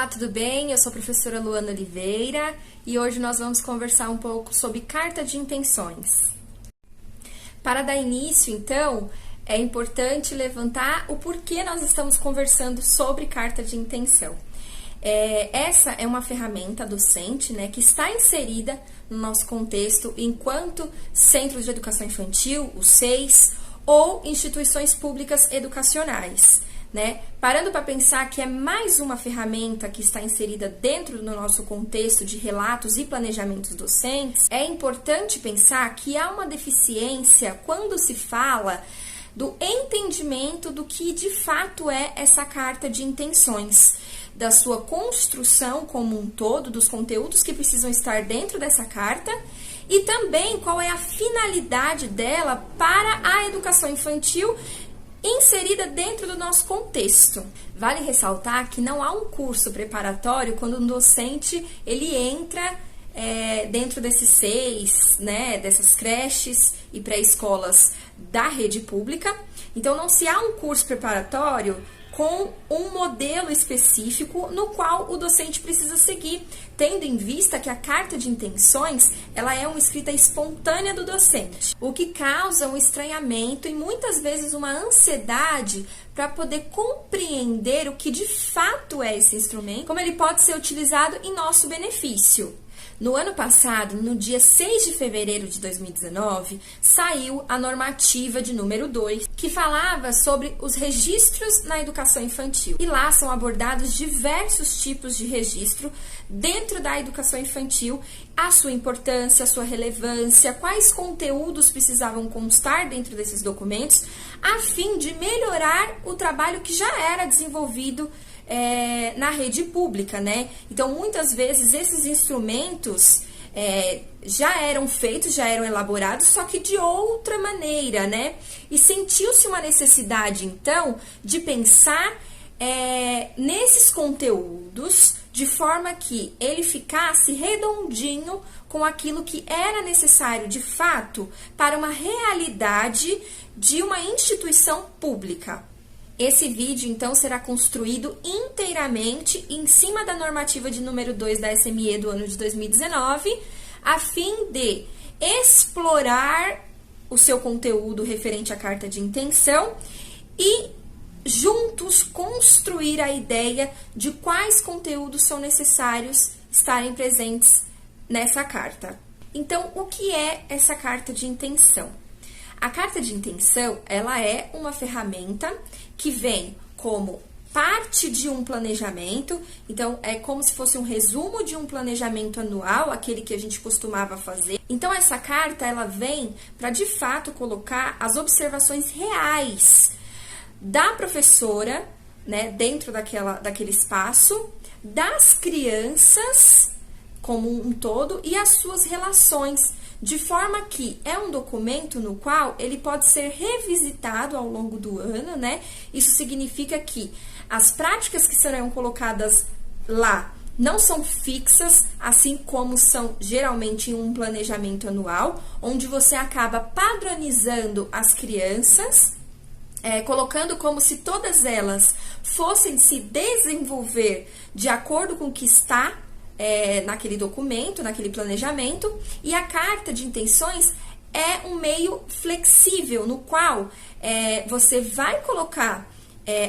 Olá, tudo bem? Eu sou a professora Luana Oliveira e hoje nós vamos conversar um pouco sobre carta de intenções. Para dar início, então, é importante levantar o porquê nós estamos conversando sobre carta de intenção. Essa é uma ferramenta docente, né, que está inserida no nosso contexto enquanto centros de educação infantil, os CEIs, ou instituições públicas educacionais. Né? Parando para pensar que é mais uma ferramenta que está inserida dentro do nosso contexto de relatos e planejamentos docentes, é importante pensar que há uma deficiência quando se fala do entendimento do que de fato é essa carta de intenções, da sua construção como um todo, dos conteúdos que precisam estar dentro dessa carta e também qual é a finalidade dela para a educação infantil inserida dentro do nosso contexto. Vale ressaltar que não há um curso preparatório quando um docente ele entra dentro desses CEIs, né, dessas creches e pré-escolas da rede pública. Então não se há um curso preparatório com um modelo específico no qual o docente precisa seguir, tendo em vista que a carta de intenções ela é uma escrita espontânea do docente, o que causa um estranhamento e muitas vezes uma ansiedade para poder compreender o que de fato é esse instrumento, como ele pode ser utilizado em nosso benefício. No ano passado, no dia 6 de fevereiro de 2019, saiu a normativa de número 2, que falava sobre os registros na educação infantil. E lá são abordados diversos tipos de registro dentro da educação infantil, a sua importância, a sua relevância, quais conteúdos precisavam constar dentro desses documentos, a fim de melhorar o trabalho que já era desenvolvido na rede pública, né? Então, muitas vezes, esses instrumentos já eram feitos, já eram elaborados, só que de outra maneira, né? E sentiu-se uma necessidade, então, de pensar nesses conteúdos de forma que ele ficasse redondinho com aquilo que era necessário, de fato, para uma realidade de uma instituição pública. Esse vídeo, então, será construído inteiramente em cima da normativa de número 2 da SME do ano de 2019, a fim de explorar o seu conteúdo referente à carta de intenção e juntos construir a ideia de quais conteúdos são necessários estarem presentes nessa carta. Então, o que é essa carta de intenção? A carta de intenção, ela é uma ferramenta que vem como parte de um planejamento, então é como se fosse um resumo de um planejamento anual, aquele que a gente costumava fazer. Então essa carta, ela vem para de fato colocar as observações reais da professora, né, dentro daquele espaço, das crianças como um todo e as suas relações, de forma que é um documento no qual ele pode ser revisitado ao longo do ano, né? Isso significa que as práticas que serão colocadas lá não são fixas, assim como são geralmente em um planejamento anual, onde você acaba padronizando as crianças, colocando como se todas elas fossem se desenvolver de acordo com o que está naquele documento, naquele planejamento, e a carta de intenções é um meio flexível no qual você vai colocar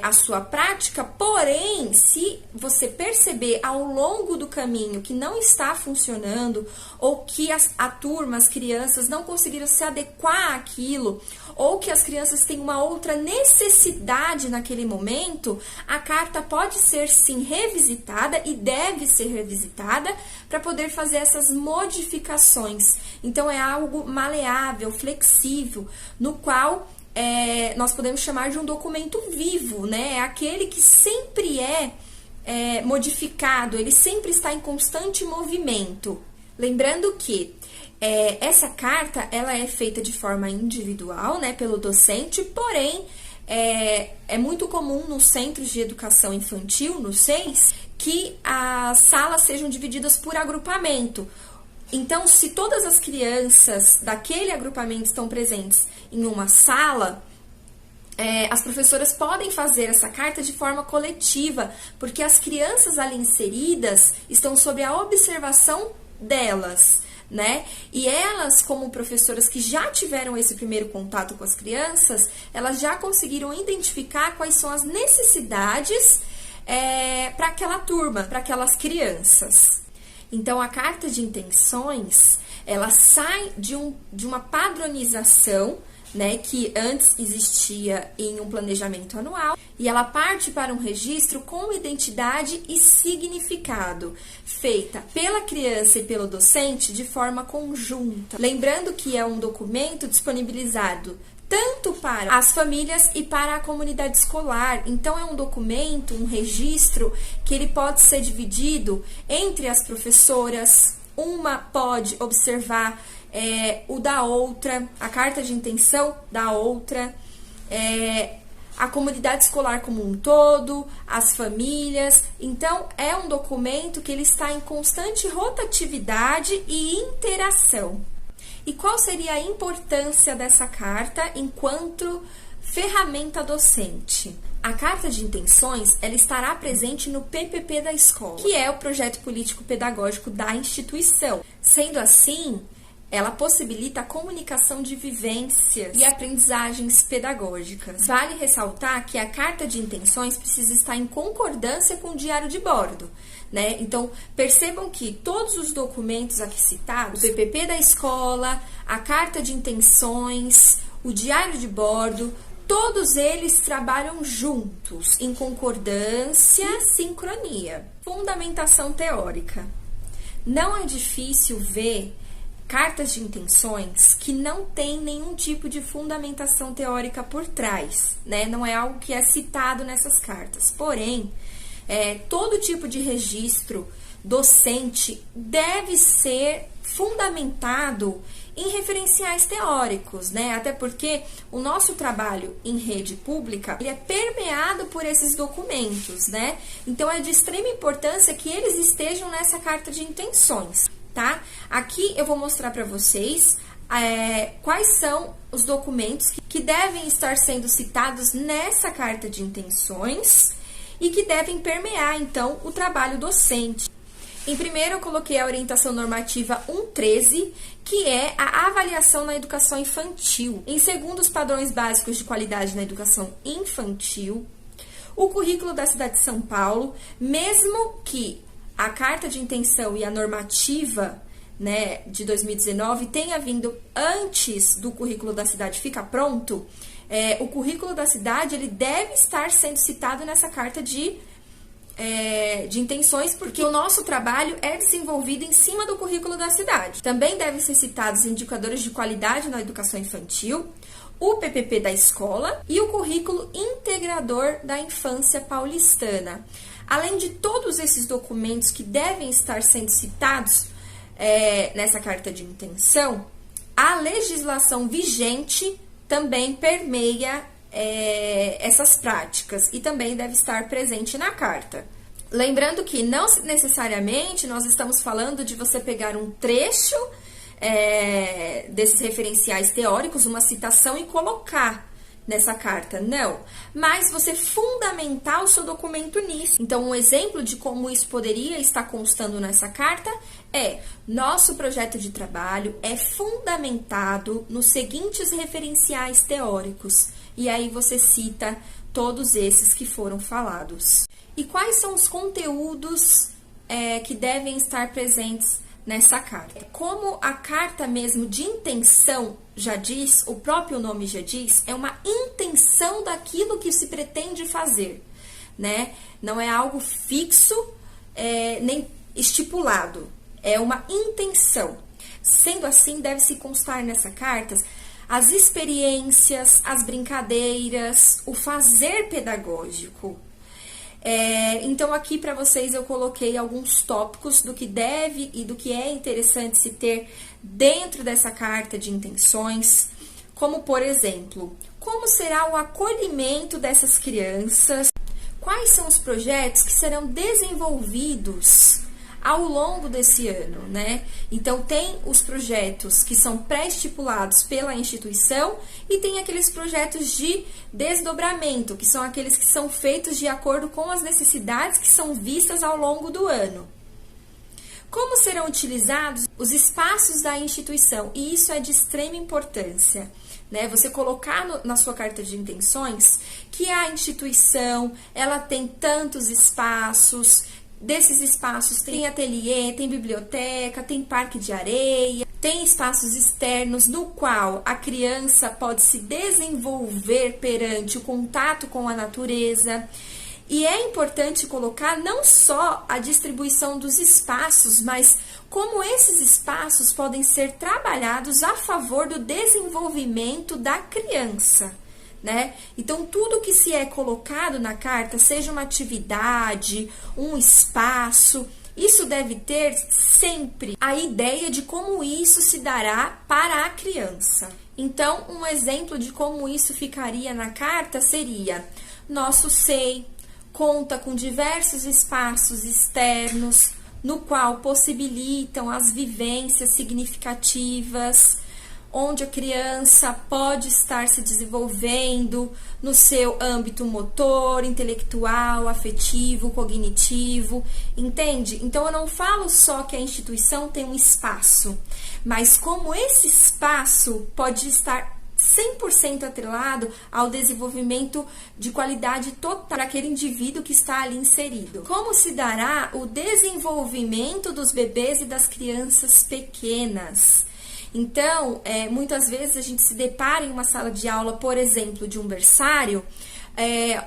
a sua prática, porém, se você perceber ao longo do caminho que não está funcionando ou que a turma, as crianças não conseguiram se adequar àquilo ou que as crianças têm uma outra necessidade naquele momento, a carta pode ser sim revisitada e deve ser revisitada para poder fazer essas modificações. Então, é algo maleável, flexível, no qual nós podemos chamar de um documento vivo, né? É aquele que sempre modificado, ele sempre está em constante movimento. Lembrando que essa carta, ela é feita de forma individual, né, pelo docente, porém, é muito comum nos centros de educação infantil, nos CEIs, que as salas sejam divididas por agrupamento. Então, se todas as crianças daquele agrupamento estão presentes em uma sala, as professoras podem fazer essa carta de forma coletiva, porque as crianças ali inseridas estão sob a observação delas, né? E elas, como professoras que já tiveram esse primeiro contato com as crianças, elas já conseguiram identificar quais são as necessidades para aquela turma, para aquelas crianças. Então, a carta de intenções, ela sai de uma padronização, né, que antes existia em um planejamento anual, e ela parte para um registro com identidade e significado, feita pela criança e pelo docente de forma conjunta. Lembrando que é um documento disponibilizado tanto para as famílias e para a comunidade escolar. Então, é um documento, um registro, que ele pode ser dividido entre as professoras. Uma pode observar o da outra, a carta de intenção da outra, a comunidade escolar como um todo, as famílias. Então, é um documento que ele está em constante rotatividade e interação. E qual seria a importância dessa carta enquanto ferramenta docente? A carta de intenções, ela estará presente no PPP da escola, que é o projeto político pedagógico da instituição. Sendo assim, ela possibilita a comunicação de vivências e aprendizagens pedagógicas. Vale ressaltar que a carta de intenções precisa estar em concordância com o diário de bordo, né? Então, percebam que todos os documentos aqui citados, o PPP da escola, a carta de intenções, o diário de bordo, todos eles trabalham juntos, em concordância e sincronia. Fundamentação teórica. Não é difícil ver cartas de intenções que não tem nenhum tipo de fundamentação teórica por trás, né? Não é algo que é citado nessas cartas. Porém, todo tipo de registro docente deve ser fundamentado em referenciais teóricos, né? Até porque o nosso trabalho em rede pública, ele é permeado por esses documentos, né? Então, é de extrema importância que eles estejam nessa carta de intenções, tá? Aqui eu vou mostrar para vocês quais são os documentos que devem estar sendo citados nessa carta de intenções e que devem permear, então, o trabalho docente. Em primeiro, eu coloquei a orientação normativa 1.13, que é a avaliação na educação infantil. Em segundo, os padrões básicos de qualidade na educação infantil. O currículo da cidade de São Paulo, mesmo que a carta de intenção e a normativa, né, de 2019 tenha vindo antes do currículo da cidade ficar pronto, o currículo da cidade ele deve estar sendo citado nessa carta de intenções, porque o nosso trabalho é desenvolvido em cima do currículo da cidade. Também devem ser citados indicadores de qualidade na educação infantil, o PPP da escola e o currículo integrador da infância paulistana. Além de todos esses documentos que devem estar sendo citados nessa carta de intenção, a legislação vigente também permeia essas práticas e também deve estar presente na carta. Lembrando que não necessariamente nós estamos falando de você pegar um trecho desses referenciais teóricos, uma citação e colocar nessa carta, não. Mas você fundamentar o seu documento nisso. Então, um exemplo de como isso poderia estar constando nessa carta nosso projeto de trabalho é fundamentado nos seguintes referenciais teóricos. E aí você cita todos esses que foram falados. E quais são os conteúdos que devem estar presentes nessa carta? Como a carta mesmo de intenção já diz, o próprio nome já diz, é uma intenção daquilo que se pretende fazer, né? Não é algo fixo, nem estipulado, é uma intenção. Sendo assim, deve-se constar nessa carta as experiências, as brincadeiras, o fazer pedagógico. Então, aqui para vocês eu coloquei alguns tópicos do que deve e do que é interessante se ter dentro dessa carta de intenções, como, por exemplo, como será o acolhimento dessas crianças, quais são os projetos que serão desenvolvidos ao longo desse ano, né? Então, tem os projetos que são pré-estipulados pela instituição e tem aqueles projetos de desdobramento, que são aqueles que são feitos de acordo com as necessidades que são vistas ao longo do ano. Como serão utilizados os espaços da instituição? E isso é de extrema importância, né? Você colocar na sua carta de intenções que a instituição, ela tem tantos espaços, desses espaços tem ateliê, tem biblioteca, tem parque de areia, tem espaços externos no qual a criança pode se desenvolver perante o contato com a natureza. E é importante colocar não só a distribuição dos espaços, mas como esses espaços podem ser trabalhados a favor do desenvolvimento da criança, né? Então, tudo que se é colocado na carta, seja uma atividade, um espaço, isso deve ter sempre a ideia de como isso se dará para a criança. Então, um exemplo de como isso ficaria na carta seria: nosso SEI conta com diversos espaços externos, no qual possibilitam as vivências significativas, onde a criança pode estar se desenvolvendo no seu âmbito motor, intelectual, afetivo, cognitivo, entende? Então, eu não falo só que a instituição tem um espaço, mas como esse espaço pode estar 100% atrelado ao desenvolvimento de qualidade total para aquele indivíduo que está ali inserido. Como se dará o desenvolvimento dos bebês e das crianças pequenas? Então, muitas vezes a gente se depara em uma sala de aula, por exemplo, de um berçário,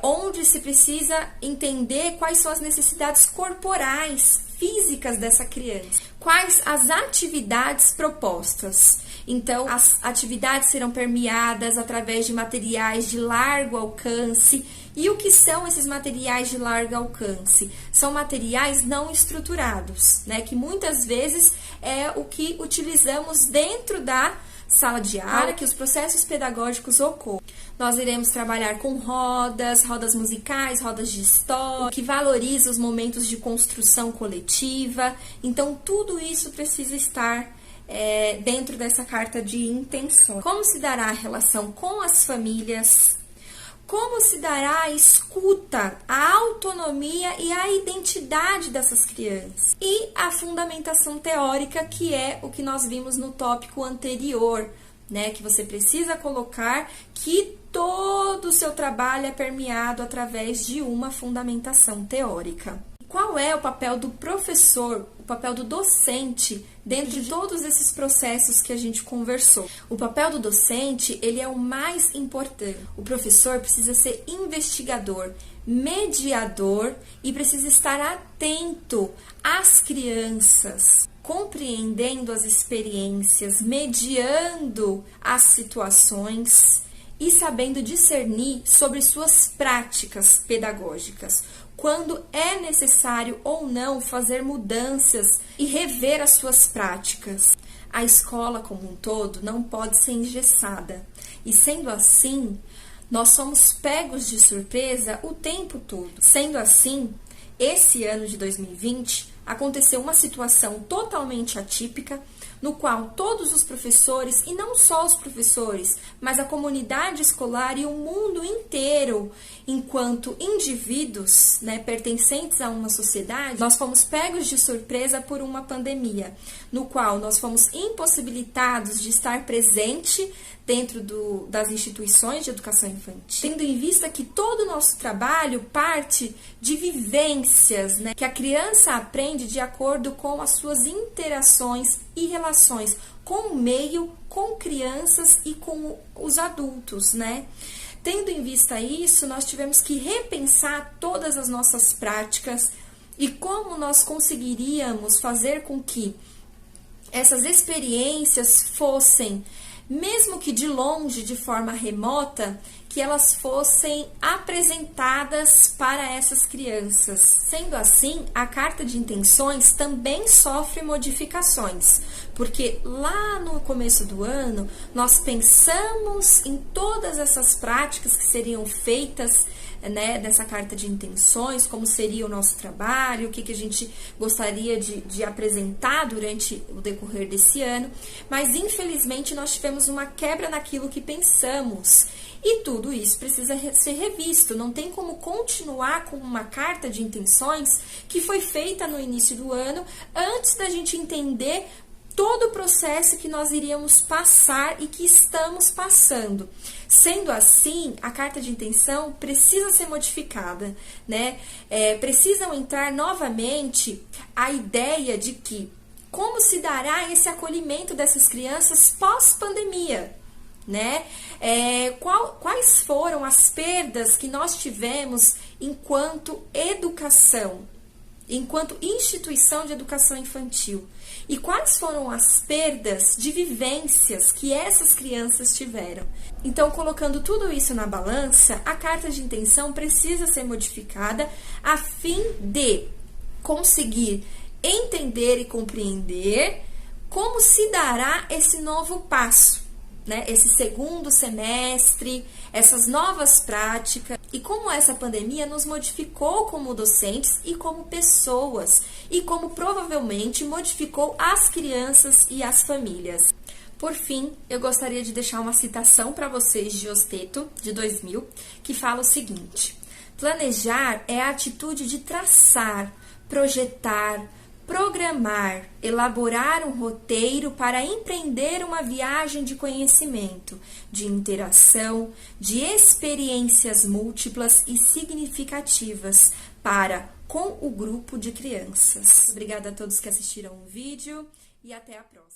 onde se precisa entender quais são as necessidades corporais, físicas dessa criança. Quais as atividades propostas? Então, as atividades serão permeadas através de materiais de largo alcance. E o que são esses materiais de largo alcance? São materiais não estruturados, né? Que muitas vezes é o que utilizamos dentro da sala de aula para que os processos pedagógicos ocorram. Nós iremos trabalhar com rodas musicais, rodas de história, que valoriza os momentos de construção coletiva. Então, tudo isso precisa estar dentro dessa carta de intenções. Como se dará a relação com as famílias? Como se dará a escuta, a autonomia e a identidade dessas crianças? E a fundamentação teórica, que é o que nós vimos no tópico anterior, né? Que você precisa colocar que todo o seu trabalho é permeado através de uma fundamentação teórica. Qual é o papel do professor, o papel do docente dentro de todos esses processos que a gente conversou? O papel do docente, ele é o mais importante. O professor precisa ser investigador, mediador e precisa estar atento às crianças, compreendendo as experiências, mediando as situações e sabendo discernir sobre suas práticas pedagógicas, quando é necessário ou não fazer mudanças e rever as suas práticas. A escola como um todo não pode ser engessada, e sendo assim, nós somos pegos de surpresa o tempo todo. Sendo assim, esse ano de 2020 aconteceu uma situação totalmente atípica, no qual todos os professores, e não só os professores, mas a comunidade escolar e o mundo inteiro, enquanto indivíduos, né, pertencentes a uma sociedade, nós fomos pegos de surpresa por uma pandemia, no qual nós fomos impossibilitados de estar presente dentro das instituições de educação infantil, tendo em vista que todo o nosso trabalho parte de vivências, né, que a criança aprende de acordo com as suas interações e relações com o meio, com crianças e com os adultos, né? Tendo em vista isso, nós tivemos que repensar todas as nossas práticas e como nós conseguiríamos fazer com que essas experiências fossem, mesmo que de longe, de forma remota, que elas fossem apresentadas para essas crianças. Sendo assim, a carta de intenções também sofre modificações, porque lá no começo do ano nós pensamos em todas essas práticas que seriam feitas, né, nessa carta de intenções, como seria o nosso trabalho, o que a gente gostaria de apresentar durante o decorrer desse ano, mas infelizmente nós tivemos uma quebra naquilo que pensamos. E tudo isso precisa ser revisto, não tem como continuar com uma carta de intenções que foi feita no início do ano, antes da gente entender todo o processo que nós iríamos passar e que estamos passando. Sendo assim, a carta de intenção precisa ser modificada, né? Precisam entrar novamente a ideia de que como se dará esse acolhimento dessas crianças pós-pandemia, né? Quais foram as perdas que nós tivemos enquanto educação, enquanto instituição de educação infantil? E quais foram as perdas de vivências que essas crianças tiveram? Então, colocando tudo isso na balança, a carta de intenção precisa ser modificada a fim de conseguir entender e compreender como se dará esse novo passo, né? Esse segundo semestre, essas novas práticas e como essa pandemia nos modificou como docentes e como pessoas e como provavelmente modificou as crianças e as famílias. Por fim, eu gostaria de deixar uma citação para vocês de Osteto, de 2000, que fala o seguinte: planejar é a atitude de traçar, projetar, programar, elaborar um roteiro para empreender uma viagem de conhecimento, de interação, de experiências múltiplas e significativas para com o grupo de crianças. Obrigada a todos que assistiram o vídeo e até a próxima.